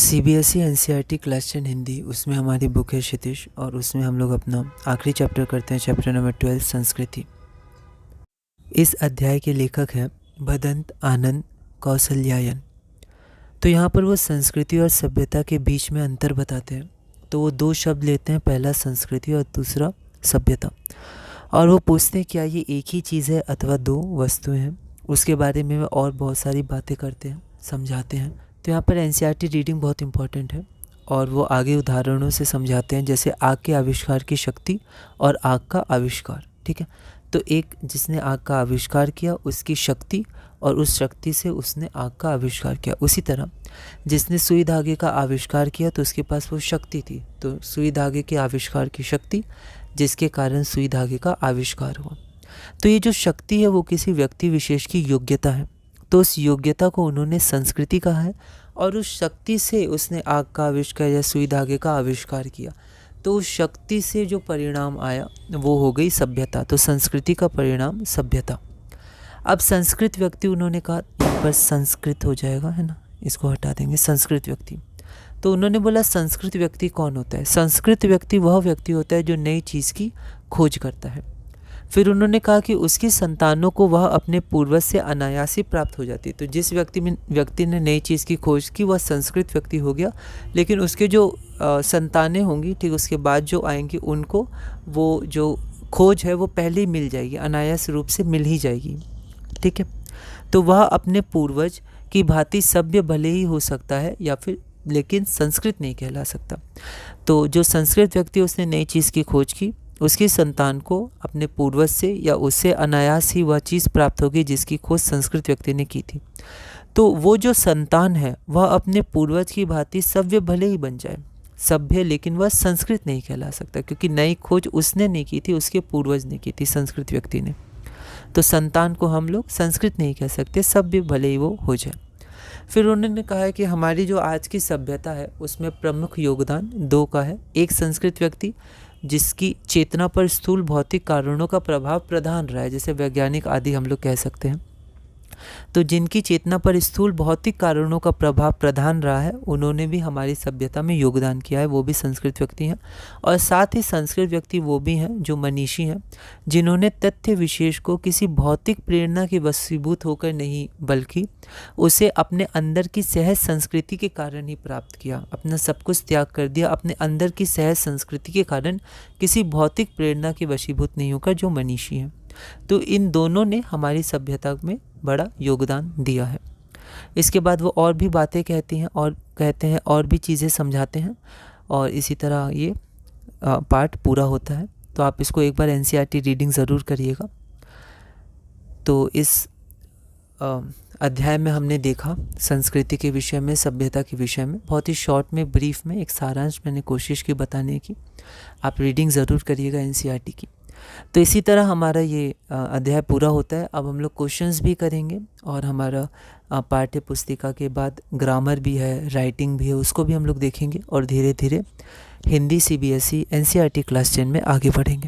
CBSE NCERT class 10 Hindi, उसमें हमारी book है क्षितिज और उसमें हम लोग अपना आखिरी चैप्टर करते हैं, चैप्टर नंबर 12 संस्कृति। इस अध्याय के लेखक हैं भदंत आनंद कौसल्यायन। तो यहाँ पर वो संस्कृति और सभ्यता के बीच में अंतर बताते हैं। तो वो दो शब्द लेते हैं, पहला संस्कृति और दूसरा सभ्यता, और वो पूछते हैं क्या ये एक ही चीज़ है अथवा दो वस्तुएं हैं। उसके बारे में और बहुत सारी बातें करते हैं, समझाते हैं। तो यहाँ पर एनसीईआरटी रीडिंग बहुत इंपॉर्टेंट है और वो आगे उदाहरणों से समझाते हैं, जैसे आग के आविष्कार की शक्ति और आग का आविष्कार। ठीक है, तो एक जिसने आग का आविष्कार किया उसकी शक्ति, और उस शक्ति से उसने आग का आविष्कार किया। उसी तरह जिसने सुई धागे का आविष्कार किया तो उसके पास वो शक्ति थी, तो सुई धागे के आविष्कार की शक्ति, जिसके कारण सुई धागे का आविष्कार हुआ। तो ये जो शक्ति है वो किसी व्यक्ति विशेष की योग्यता है, तो उस योग्यता को उन्होंने संस्कृति कहा है। और उस शक्ति से उसने आग का आविष्कार या सुई धागे का आविष्कार किया, तो उस शक्ति से जो परिणाम आया वो हो गई सभ्यता। तो संस्कृति का परिणाम सभ्यता। अब संस्कृत व्यक्ति उन्होंने कहा, यहाँ पर संस्कृत हो जाएगा, है ना, इसको हटा देंगे, संस्कृत व्यक्ति। तो उन्होंने बोला संस्कृत व्यक्ति कौन होता है? संस्कृत व्यक्ति वह व्यक्ति होता है जो नई चीज़ की खोज करता है। फिर उन्होंने कहा कि उसकी संतानों को वह अपने पूर्वज से अनायास ही प्राप्त हो जाती है। तो जिस व्यक्ति ने नई चीज़ की खोज की वह संस्कृत व्यक्ति हो गया, लेकिन उसके जो संतानें होंगी, ठीक, उसके बाद जो आएंगी उनको वो जो खोज है वो पहले ही मिल जाएगी, अनायास रूप से मिल ही जाएगी। ठीक है, तो वह अपने पूर्वज की भांति सभ्य भले ही हो सकता है या फिर, लेकिन संस्कृत नहीं कहला सकता। तो जो संस्कृत व्यक्ति उसने नई चीज़ की खोज की, उसकी संतान को अपने पूर्वज से या उससे अनायास ही वह चीज़ प्राप्त होगी जिसकी खोज संस्कृत व्यक्ति ने की थी। तो वो जो संतान है वह अपने पूर्वज की भांति सभ्य भले ही बन जाए, सभ्य, लेकिन वह संस्कृत नहीं कहला सकता, क्योंकि नई खोज उसने नहीं की थी, उसके पूर्वज ने की थी, संस्कृत व्यक्ति ने। तो संतान को हम लोग संस्कृत नहीं कह सकते, सभ्य भले ही वो हो जाए। फिर उन्होंने कहा है कि हमारी जो आज की सभ्यता है उसमें प्रमुख योगदान दो का है। एक संस्कृत व्यक्ति जिसकी चेतना पर स्थूल भौतिक कारणों का प्रभाव प्रधान रहा है, जैसे वैज्ञानिक आदि हम लोग कह सकते हैं। तो जिनकी चेतना पर स्थूल भौतिक कारणों का प्रभाव प्रधान रहा है उन्होंने भी हमारी सभ्यता में योगदान किया है, वो भी संस्कृत व्यक्ति हैं। और साथ ही संस्कृत व्यक्ति वो भी हैं जो मनीषी हैं, जिन्होंने तथ्य विशेष को किसी भौतिक प्रेरणा के वशीभूत होकर नहीं, बल्कि उसे अपने अंदर की सहज संस्कृति के कारण ही प्राप्त किया। अपना सब कुछ त्याग कर दिया अपने अंदर की सहज संस्कृति के कारण, किसी भौतिक प्रेरणा के वशीभूत नहीं होकर, जो मनीषी हैं। तो इन दोनों ने हमारी सभ्यता में बड़ा योगदान दिया है। इसके बाद वो और भी बातें कहती हैं और कहते हैं और भी चीज़ें समझाते हैं, और इसी तरह ये पार्ट पूरा होता है। तो आप इसको एक बार एनसीईआरटी रीडिंग ज़रूर करिएगा। तो इस अध्याय में हमने देखा संस्कृति के विषय में, सभ्यता के विषय में, बहुत ही शॉर्ट में, ब्रीफ में एक सारांश मैंने कोशिश की बताने की। आप रीडिंग ज़रूर करिएगा एनसीईआरटी की। तो इसी तरह हमारा ये अध्याय पूरा होता है। अब हम लोग क्वेश्चंस भी करेंगे और हमारा पाठ्य पुस्तिका के बाद ग्रामर भी है, राइटिंग भी है, उसको भी हम लोग देखेंगे और धीरे धीरे हिंदी सीबीएसई एनसीईआरटी क्लास 10 में आगे बढ़ेंगे।